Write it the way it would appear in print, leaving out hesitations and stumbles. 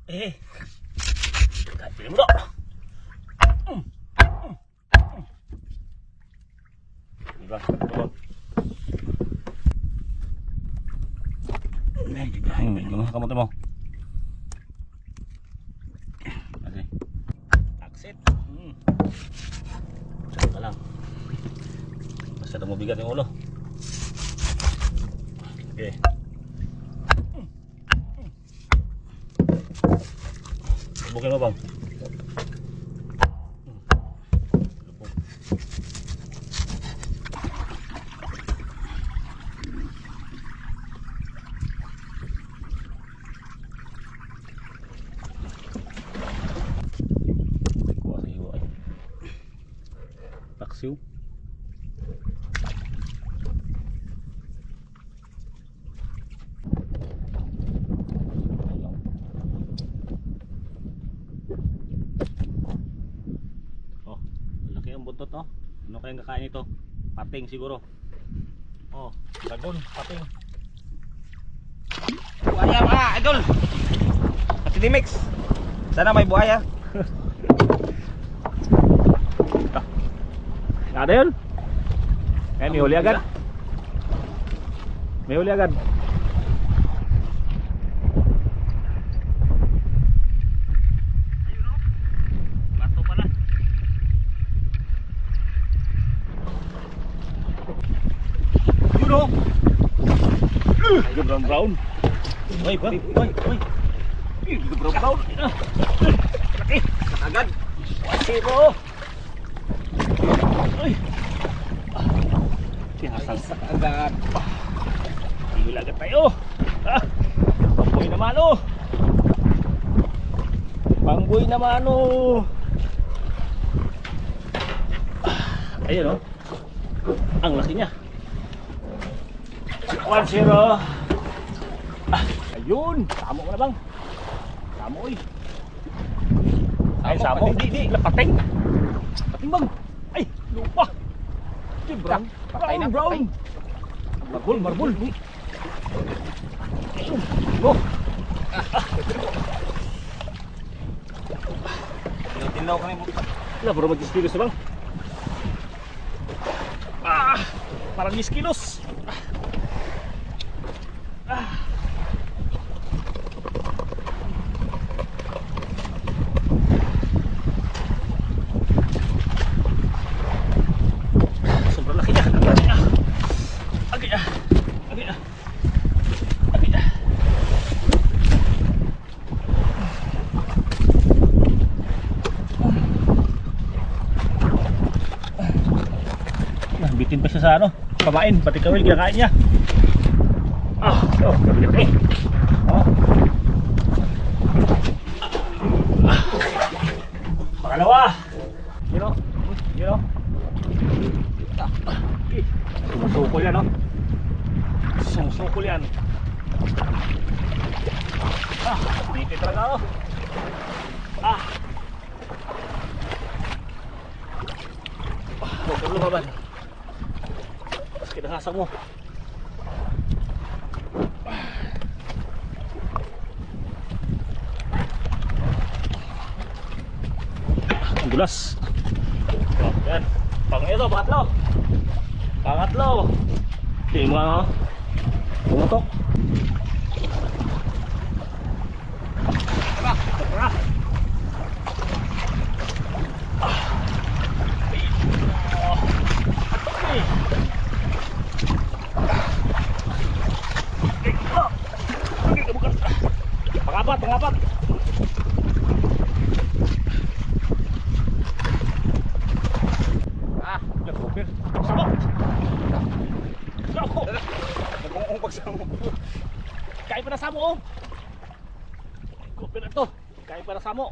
Kahit pilih mo na. Diba? Gimana kamu tuh mau? Oke. Aksit. Coba lang. Masyado mabigat yung ulo. Oke. Subukin mo bang? Paksiw. Oh, laki ang buntot oh. Ano kayang kakain ito? Pating siguro. Oh, dragon, pating. Buaya mga idol. At Mix. Sana may buaya. Ada yun? May huli agad. May huli agad. Ayun o. Bato pala. Ayun o. Ayun, brown brown. Oy, ba? Oy. Brown brown. Laki. Agad. Siro. Oy. Sinasagsak agad. Hihil agad tayo. Pangboy naman oh. Pangboy naman oh. Ayun oh. Ang laki niya. 1-0. Ayun. Tamo mo na bang? Tamo oy. Ay samo. Di. Pating. Pating bang. Ay, lupa. Brown. Patay na. Brown. Marbol. Go. Tinaw kami mo. Wala, puro mag-10 kilos na bang? Parang 10 kilos. Sobrang laki niya. Agay. Bitin pa siya sa ano, pamain, pati kawil kinakain niya. Kabigat eh. Pangalawa. Yun o. Sumusukol yan o. Sumusukol yan. Bitin talaga o. Huwag ka lumaban. Kinahasa mo. Ang dulas. Yan. Pangatlo. Tingin mo ano? Pumutok. Pangapat. Nagkupir. Samo. Nagungong pagsamo. Kaya pa na samo oh. Kupir na to. Kaya pa na samo.